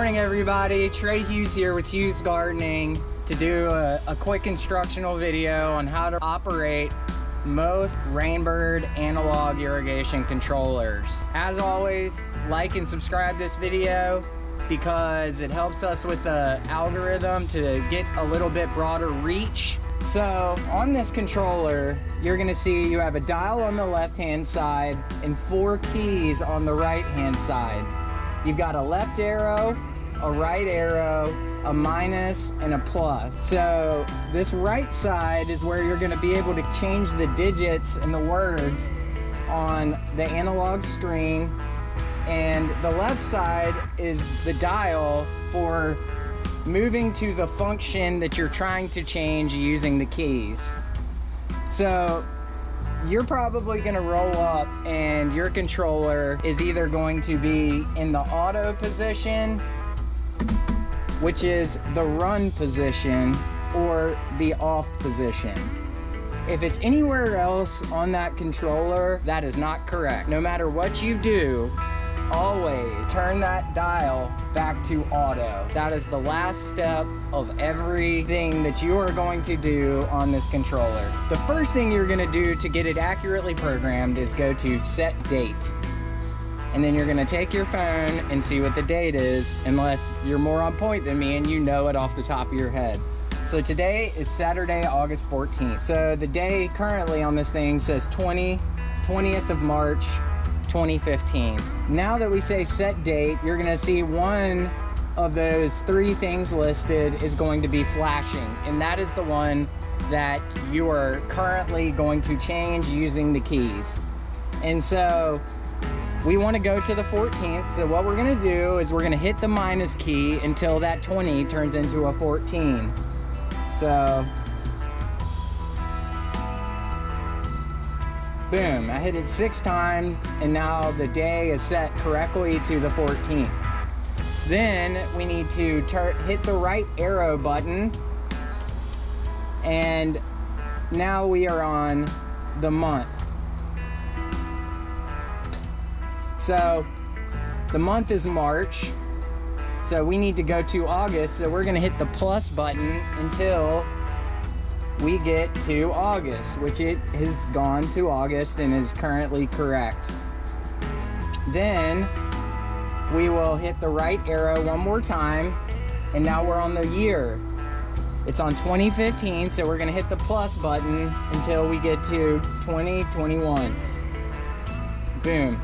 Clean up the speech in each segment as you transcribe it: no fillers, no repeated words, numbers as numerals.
morning, everybody. Trey Hughes here with Hughes Gardening to do a quick instructional video on how to operate most Rainbird analog irrigation controllers. As always, like and subscribe this video because it helps us with the algorithm to get a little bit broader reach. So on this controller, you're gonna see you have a dial on the left-hand side and 4 keys on the right-hand side. You've got a left arrow, a right arrow, a minus, and a plus. So this right side is where you're gonna be able to change the digits and the words on the analog screen, and the left side is the dial for moving to the function that you're trying to change using the keys. So you're probably gonna roll up and your controller is either going to be in the auto position, which is the run position, or the off position. If it's anywhere else on that controller, that is not correct. No matter what you do, always turn that dial back to auto. That is the last step of everything that you are going to do on this controller. The first thing you're gonna do to get it accurately programmed is go to set date. And then you're gonna take your phone and see what the date is, unless you're more on point than me and you know it off the top of your head. So today is Saturday, August 14th. So the day currently on this thing says 20th of March, 2015. Now that we say set date, you're gonna see one of those 3 things listed is going to be flashing, and that is the one that you are currently going to change using the keys. And so we want to go to the 14th. So what we're gonna do is we're gonna hit the minus key until that 20 turns into a 14. So boom, I hit it 6 times, and now the day is set correctly to the 14th. Then we need to hit the right arrow button, and now we are on the month. So the month is March, so we need to go to August, so we're gonna hit the plus button until we get to August, which it has gone to August and is currently correct. Then we will hit the right arrow one more time, and now we're on the year. It's on 2015, so we're gonna hit the plus button until we get to 2021. Boom.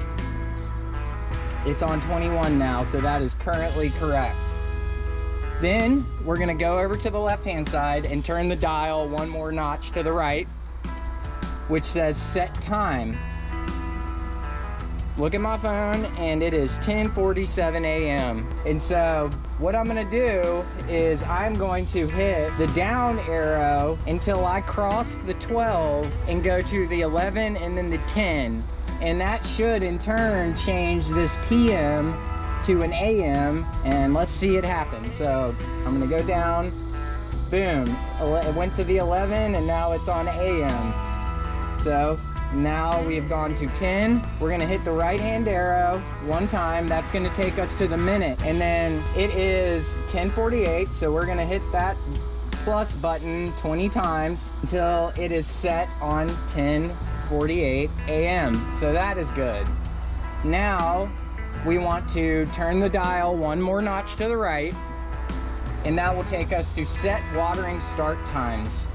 It's on 21 now, so that is currently correct. Then we're gonna go over to the left-hand side and turn the dial one more notch to the right, which says set time. Look at my phone, and it is 10:47 a.m. And so what I'm gonna do is I'm going to hit the down arrow until I cross the 12 and go to the 11 and then the 10. And that should in turn change this PM to an AM, and let's see it happen. So I'm gonna go down, boom, it went to the 11 and now it's on AM. So now we've gone to 10. We're gonna hit the right hand arrow one time. That's gonna take us to the minute, and then it is 10:48, so we're gonna hit that plus button 20 times until it is set on 10:48 AM. So that is good. Now we want to turn the dial one more notch to the right, and that will take us to set watering start times.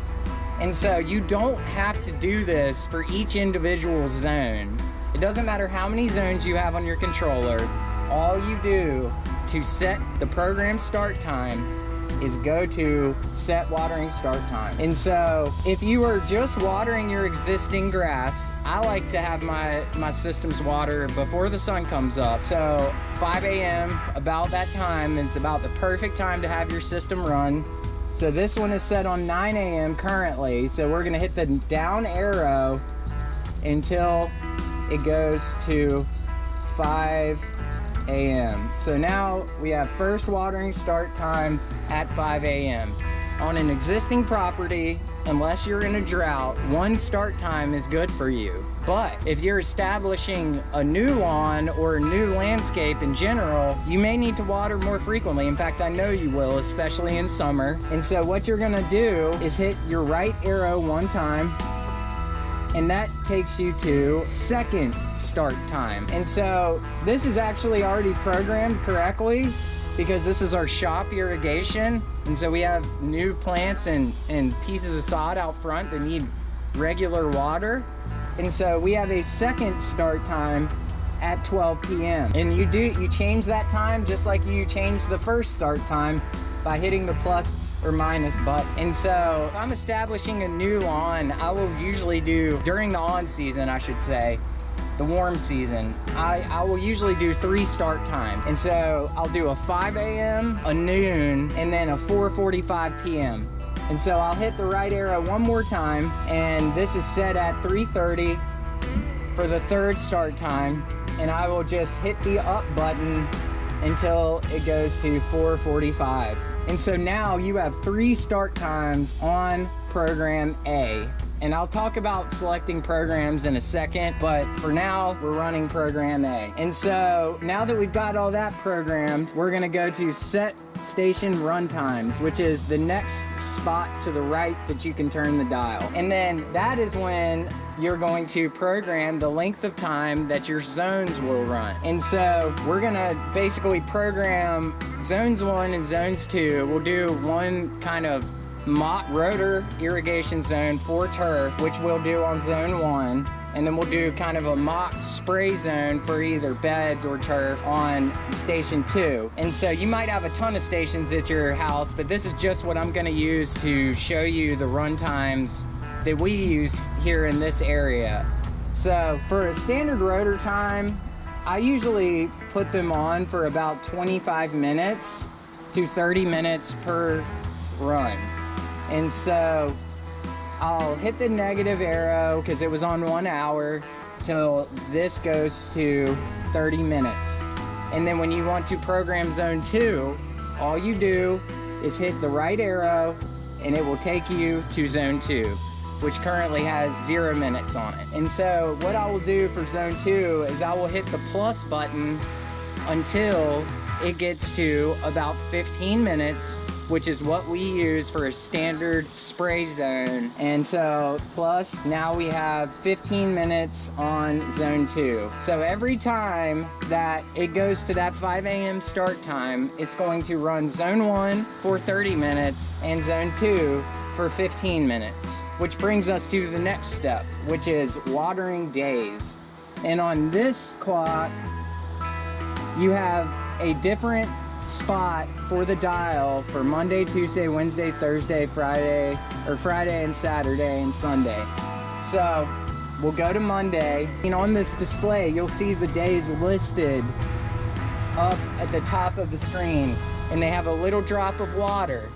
And so you don't have to do this for each individual zone. It doesn't matter how many zones you have on your controller. All you do to set the program start time is go to set watering start time. And so if you are just watering your existing grass, I like to have my systems water before the sun comes up. So 5 a.m., about that time, it's about the perfect time to have your system run. So this one is set on 9 a.m. currently. So we're gonna hit the down arrow until it goes to 5 a.m. So now we have first watering start time at 5 a.m. On an existing property, unless you're in a drought, one start time is good for you. But if you're establishing a new lawn or a new landscape in general, you may need to water more frequently. In fact, I know you will, especially in summer. And so what you're gonna do is hit your right arrow one time, and that takes you to second start time. And so this is actually already programmed correctly because this is our shop irrigation. And so we have new plants and pieces of sod out front that need regular water. And so we have a second start time at 12 p.m. And you change that time just like you change the first start time by hitting the plus or minus button. And so if I'm establishing a new lawn, I will usually do, during the on season, I should say, the warm season, I will usually do 3 start time. And so I'll do a 5 a.m., a noon, and then a 4:45 p.m. And so I'll hit the right arrow one more time, and this is set at 3:30 for the third start time, and I will just hit the up button until it goes to 4:45. And so now you have 3 start times on program A. And I'll talk about selecting programs in a second, but for now, we're running program A. And so now that we've got all that programmed, we're gonna go to set station run times, which is the next spot to the right that you can turn the dial. And then that is when you're going to program the length of time that your zones will run. And so we're gonna basically program zones 1 and zones 2. We'll do one kind of mock rotor irrigation zone for turf, which we'll do on zone 1. And then we'll do kind of a mock spray zone for either beds or turf on station 2. And so you might have a ton of stations at your house, but this is just what I'm gonna use to show you the run times that we use here in this area. So for a standard rotor time, I usually put them on for about 25 minutes to 30 minutes per run. And so I'll hit the negative arrow because it was on 1 hour till this goes to 30 minutes. And then when you want to program zone 2, all you do is hit the right arrow and it will take you to zone 2, which currently has 0 minutes on it. And so what I will do for zone 2 is I will hit the plus button until it gets to about 15 minutes, which is what we use for a standard spray zone. And so plus, now we have 15 minutes on zone 2. So every time that it goes to that 5 a.m. start time, it's going to run zone 1 for 30 minutes and zone 2 for 15 minutes, which brings us to the next step, which is watering days. And on this clock, you have a different spot for the dial for Monday, Tuesday, Wednesday, Thursday, Friday, or Friday and Saturday and Sunday. So we'll go to Monday, and on this display, you'll see the days listed up at the top of the screen, and they have a little drop of water.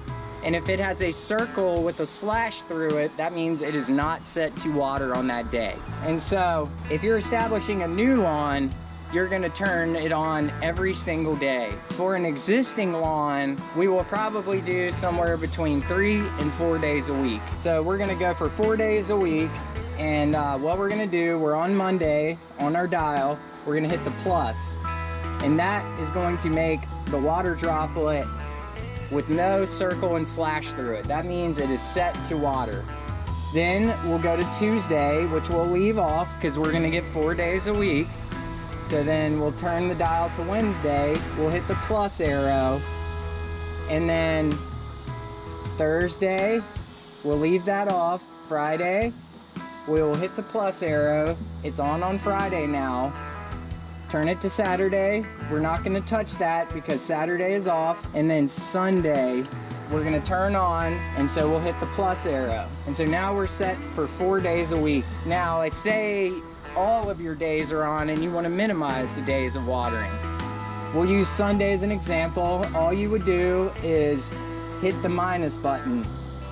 And if it has a circle with a slash through it, that means it is not set to water on that day. And so if you're establishing a new lawn, you're gonna turn it on every single day. For an existing lawn, we will probably do somewhere between 3 and 4 days a week. So we're gonna go for 4 days a week, and what we're gonna do, we're on Monday, on our dial, we're gonna hit the plus, and that is going to make the water droplet with no circle and slash through it. That means it is set to water. Then we'll go to Tuesday, which we'll leave off because we're gonna get 4 days a week. So then we'll turn the dial to Wednesday, we'll hit the plus arrow, and then Thursday, we'll leave that off. Friday, we will hit the plus arrow. It's on Friday now. Turn it to Saturday. We're not gonna touch that because Saturday is off. And then Sunday, we're gonna turn on, and so we'll hit the plus arrow. And so now we're set for 4 days a week. Now, let's say all of your days are on and you want to minimize the days of watering. We'll use Sunday as an example. All you would do is hit the minus button,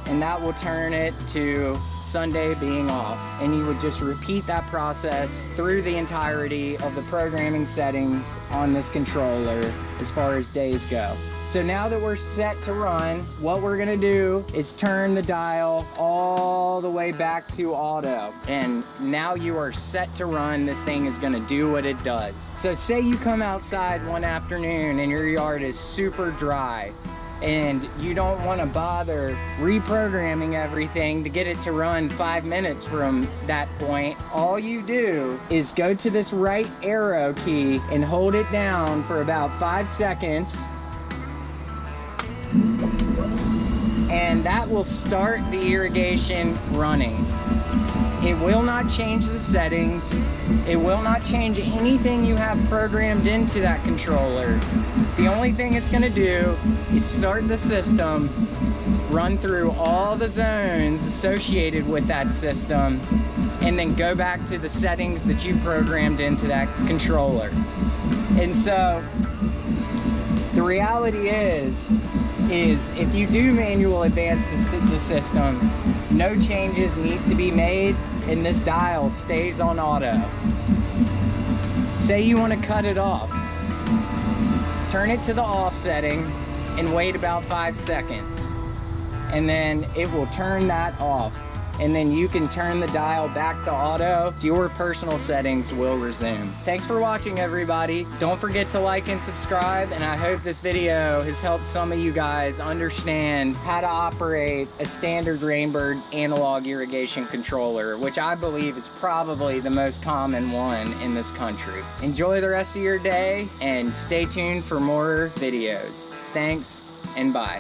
and that will turn it to Sunday being off. And you would just repeat that process through the entirety of the programming settings on this controller as far as days go. So now that we're set to run, what we're gonna do is turn the dial all the way back to auto. And now you are set to run. This thing is gonna do what it does. So say you come outside one afternoon and your yard is super dry and you don't wanna bother reprogramming everything to get it to run 5 minutes from that point. All you do is go to this right arrow key and hold it down for about 5 seconds. And that will start the irrigation running. It will not change the settings. It will not change anything you have programmed into that controller. The only thing it's gonna do is start the system, run through all the zones associated with that system, and then go back to the settings that you programmed into that controller. And so, the reality is if you do manual advance the system, no changes need to be made and this dial stays on auto. Say you want to cut it off. Turn it to the off setting and wait about 5 seconds. And then it will turn that off. And then you can turn the dial back to auto. Your personal settings will resume. Thanks for watching, everybody. Don't forget to like and subscribe, and I hope this video has helped some of you guys understand how to operate a standard Rainbird analog irrigation controller, which I believe is probably the most common one in this country. Enjoy the rest of your day and stay tuned for more videos. Thanks and bye.